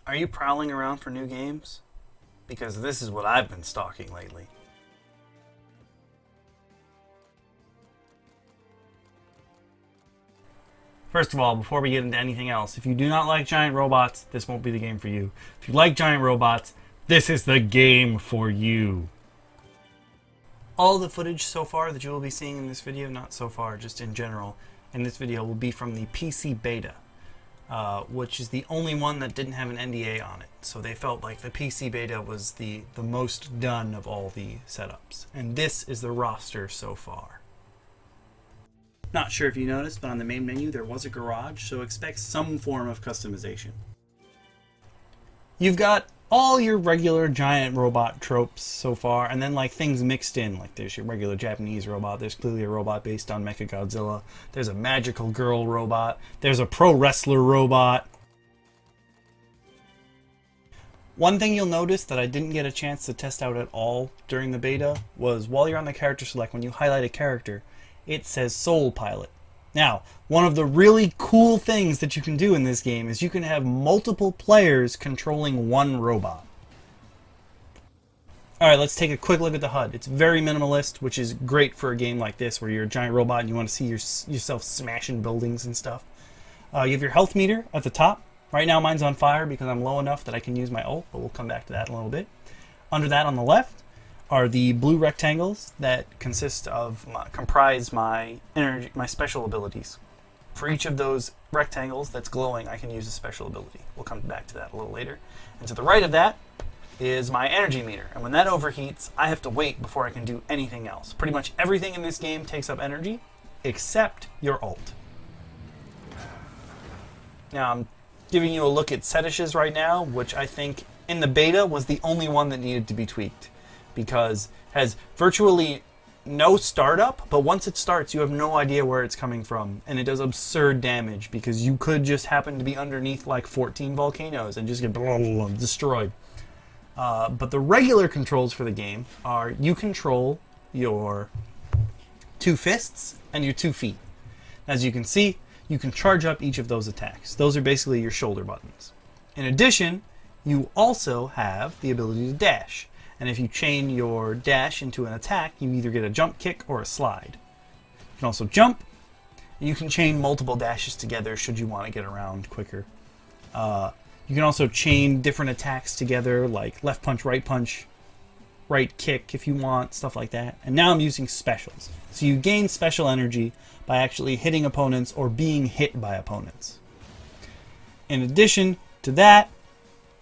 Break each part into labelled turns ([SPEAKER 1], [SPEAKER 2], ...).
[SPEAKER 1] Are you prowling around for new games? Because this is what I've been stalking lately. First of all, before we get into anything else, if you do not like giant robots, this won't be the game for you. If you like giant robots, this is the game for you. All the footage so far that you will be seeing in this video, not so far, just in general, in this video will be from the PC beta. Which is the only one that didn't have an NDA on it. So they felt like the PC beta was the most done of all the setups. And this is the roster so far. Not sure if you noticed, but on the main menu there was a garage, so expect some form of customization. You've got all your regular giant robot tropes so far, and then like things mixed in. Like there's your regular Japanese robot, there's clearly a robot based on Mechagodzilla, there's a magical girl robot, there's a pro wrestler robot. One thing you'll notice that I didn't get a chance to test out at all during the beta was while you're on the character select, when you highlight a character, it says Soul Pilot. Now, one of the really cool things that you can do in this game is you can have multiple players controlling one robot. Alright, let's take a quick look at the HUD. It's very minimalist, which is great for a game like this where you're a giant robot and you want to see yourself smashing buildings and stuff. You have your health meter at the top. Right now mine's on fire because I'm low enough that I can use my ult, but we'll come back to that in a little bit. Under that on the left are the blue rectangles that comprise my energy, my special abilities. For each of those rectangles that's glowing, I can use a special ability. We'll come back to that a little later. And to the right of that is my energy meter. And when that overheats, I have to wait before I can do anything else. Pretty much everything in this game takes up energy, except your ult. Now I'm giving you a look at Setishes right now, which I think in the beta was the only one that needed to be tweaked, because it has virtually no startup, but once it starts you have no idea where it's coming from, and it does absurd damage because you could just happen to be underneath like 14 volcanoes and just get destroyed. But the regular controls for the game are you control your 2 fists and your 2 feet. As you can see, you can charge up each of those attacks. Those are basically your shoulder buttons. In addition, you also have the ability to dash. And if you chain your dash into an attack, you either get a jump kick or a slide. You can also jump, and you can chain multiple dashes together should you want to get around quicker. You can also chain different attacks together, like left punch, right kick if you want, stuff like that. And now I'm using specials. So you gain special energy by actually hitting opponents or being hit by opponents. In addition to that,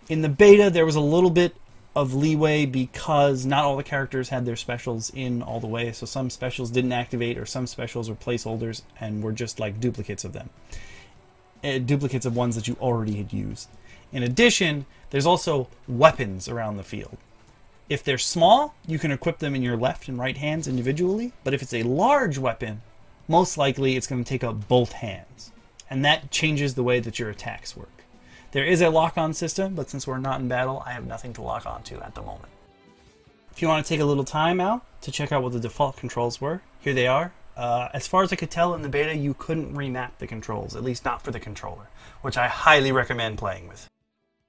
[SPEAKER 1] in the beta there was a little bit of leeway because not all the characters had their specials in all the way, so some specials didn't activate, or some specials were placeholders and were just like duplicates of them. Duplicates of ones that you already had used. In addition, there's also weapons around the field. If they're small, you can equip them in your left and right hands individually, but if it's a large weapon, most likely it's going to take up both hands. And that changes the way that your attacks work. There is a lock-on system, but since we're not in battle, I have nothing to lock onto at the moment. If you want to take a little time out to check out what the default controls were, here they are. As far as I could tell in the beta, you couldn't remap the controls, at least not for the controller, which I highly recommend playing with.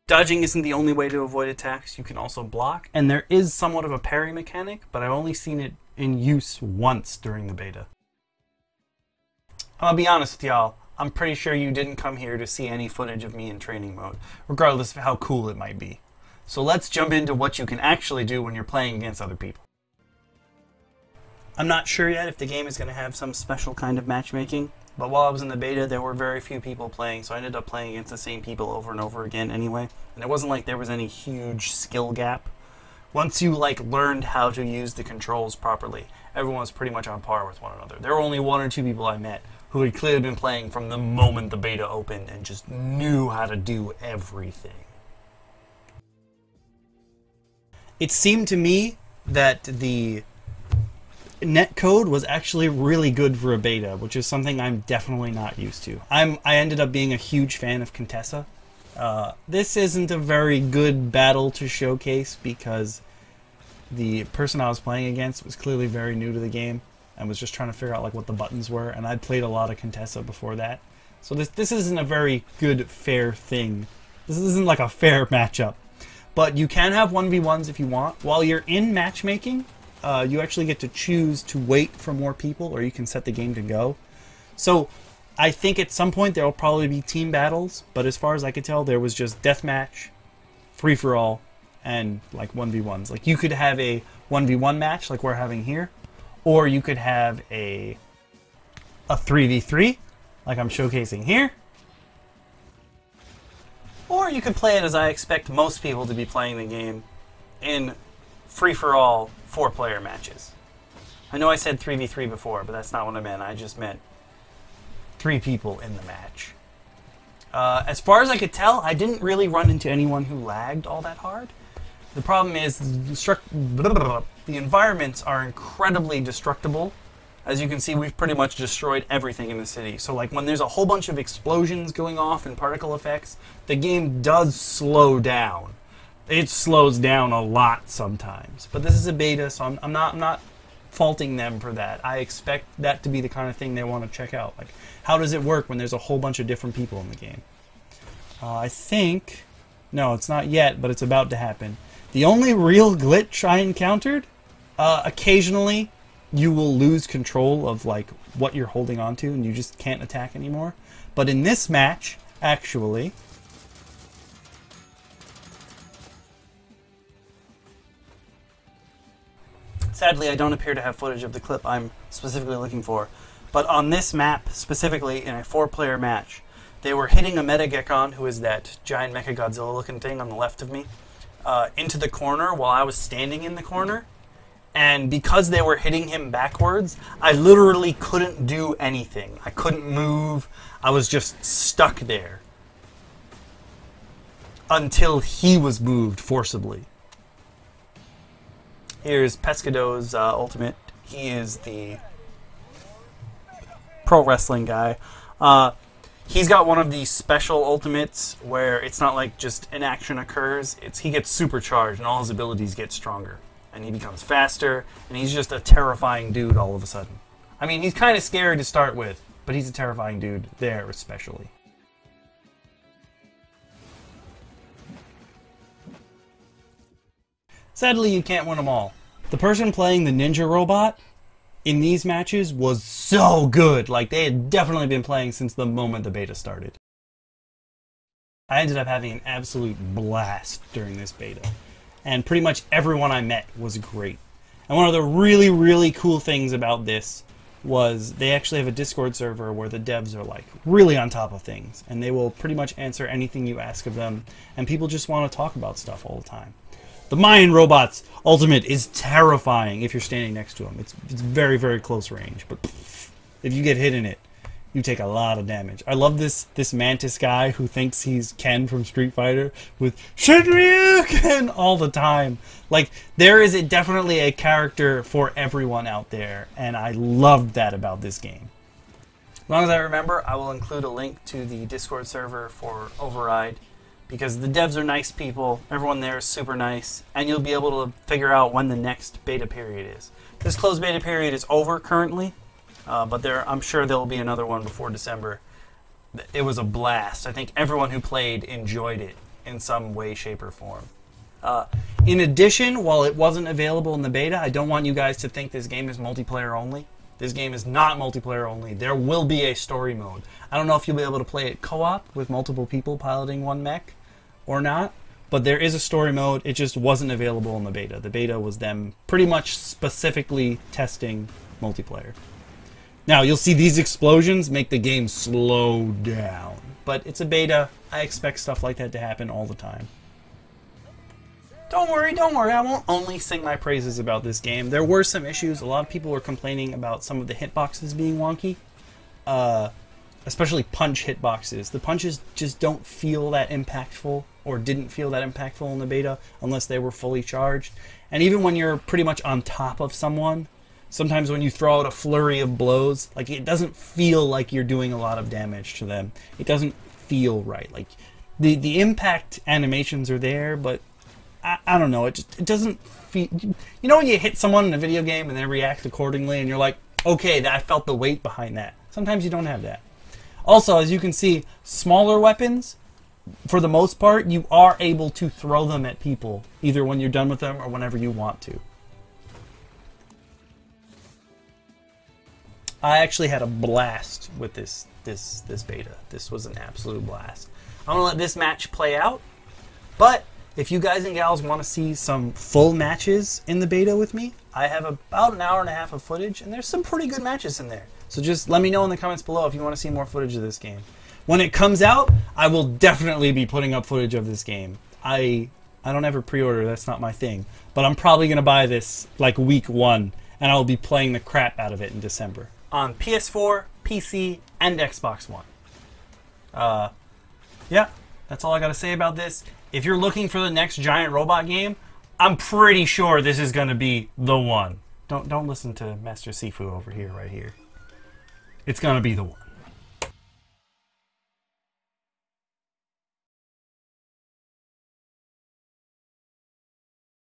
[SPEAKER 1] Dodging isn't the only way to avoid attacks, you can also block, and there is somewhat of a parry mechanic, but I've only seen it in use once during the beta. I'm gonna be honest with y'all, I'm pretty sure you didn't come here to see any footage of me in training mode, regardless of how cool it might be. So let's jump into what you can actually do when you're playing against other people. I'm not sure yet if the game is going to have some special kind of matchmaking, but while I was in the beta there were very few people playing, so I ended up playing against the same people over and over again anyway, and it wasn't like there was any huge skill gap. Once you learned how to use the controls properly, everyone was pretty much on par with one another. There were only 1 or 2 people I met who had clearly been playing from the moment the beta opened and just knew how to do everything. It seemed to me that the netcode was actually really good for a beta, which is something I'm definitely not used to. I ended up being a huge fan of Contessa. This isn't a very good battle to showcase because the person I was playing against was clearly very new to the game and was just trying to figure out what the buttons were, and I'd played a lot of Contessa before that. So this isn't a very good, fair thing This isn't like a fair matchup. But you can have 1v1s if you want. While you're in matchmaking, you actually get to choose to wait for more people, or you can set the game to go. So I think at some point there will probably be team battles, but as far as I could tell, there was just deathmatch, free-for-all, and like 1v1s. Like you could have a 1v1 match like we're having here, or you could have a 3v3 like I'm showcasing here. Or you could play it as I expect most people to be playing the game, in free-for-all 4-player matches. I know I said 3v3 before, but that's not what I meant. I just meant 3 people in the match. As far as I could tell, I didn't really run into anyone who lagged all that hard. The problem is the environments are incredibly destructible. As you can see, we've pretty much destroyed everything in the city. So like when there's a whole bunch of explosions going off and particle effects, the game does slow down. It slows down a lot sometimes. But this is a beta, so I'm not faulting them for that. I expect that to be the kind of thing they want to check out. Like, how does it work when there's a whole bunch of different people in the game? I think... No, it's not yet, but it's about to happen. The only real glitch I encountered, occasionally you will lose control of like what you're holding on to and you just can't attack anymore. But in this match, actually, sadly I don't appear to have footage of the clip I'm specifically looking for, but on this map specifically in a 4-player match, they were hitting a Metagekon, who is that giant Mechagodzilla looking thing on the left of me, into the corner while I was standing in the corner. And because they were hitting him backwards, I literally couldn't do anything. I couldn't move. I was just stuck there. Until he was moved forcibly. Here's Pescado's ultimate. He is the pro wrestling guy. He's got one of these special ultimates where it's not like just an action occurs. He gets supercharged and all his abilities get stronger. And he becomes faster, and he's just a terrifying dude all of a sudden. I mean, he's kind of scary to start with, but he's a terrifying dude there especially. Sadly, you can't win them all. The person playing the ninja robot in these matches was so good. Like, they had definitely been playing since the moment the beta started. I ended up having an absolute blast during this beta. And pretty much everyone I met was great. And one of the really, really cool things about this was they actually have a Discord server where the devs are like really on top of things. And they will pretty much answer anything you ask of them. And people just want to talk about stuff all the time. The Mayan robot's ultimate is terrifying if you're standing next to him. It's very, very close range. But if you get hit in it, you take a lot of damage. I love this Mantis guy who thinks he's Ken from Street Fighter with Shinryu all the time. Like, there is definitely a character for everyone out there, and I loved that about this game. As long as I remember, I will include a link to the Discord server for Override, because the devs are nice people, everyone there is super nice, and you'll be able to figure out when the next beta period is. This closed beta period is over currently. But I'm sure there will be another one before December. It was a blast. I think everyone who played enjoyed it in some way, shape, or form. In addition, while it wasn't available in the beta, I don't want you guys to think this game is multiplayer only. This game is not multiplayer only. There will be a story mode. I don't know if you'll be able to play it co-op with multiple people piloting one mech or not, but there is a story mode. It just wasn't available in the beta. The beta was them pretty much specifically testing multiplayer. Now, you'll see these explosions make the game slow down. But it's a beta. I expect stuff like that to happen all the time. Don't worry, I won't only sing my praises about this game. There were some issues. A lot of people were complaining about some of the hitboxes being wonky. Especially punch hitboxes. The punches just don't feel that impactful, or didn't feel that impactful in the beta, unless they were fully charged. And even when you're pretty much on top of someone, sometimes when you throw out a flurry of blows, like, it doesn't feel like you're doing a lot of damage to them. It doesn't feel right. Like, the impact animations are there, but I don't know. It doesn't feel... You know when you hit someone in a video game and they react accordingly and you're like, okay, I felt the weight behind that. Sometimes you don't have that. Also, as you can see, smaller weapons for the most part, you are able to throw them at people, either when you're done with them or whenever you want to. I actually had a blast with this beta. This was an absolute blast. I'm going to let this match play out, but if you guys and gals want to see some full matches in the beta with me, I have about an hour and a half of footage, and there's some pretty good matches in there. So just let me know in the comments below if you want to see more footage of this game. When it comes out, I will definitely be putting up footage of this game. I don't ever pre-order, that's not my thing. But I'm probably going to buy this like week 1, and I'll be playing the crap out of it in December. On PS4, PC, and Xbox One. Yeah, that's all I got to say about this. If you're looking for the next giant robot game, I'm pretty sure this is going to be the one. Don't listen to Master Sifu over here, right here. It's going to be the one.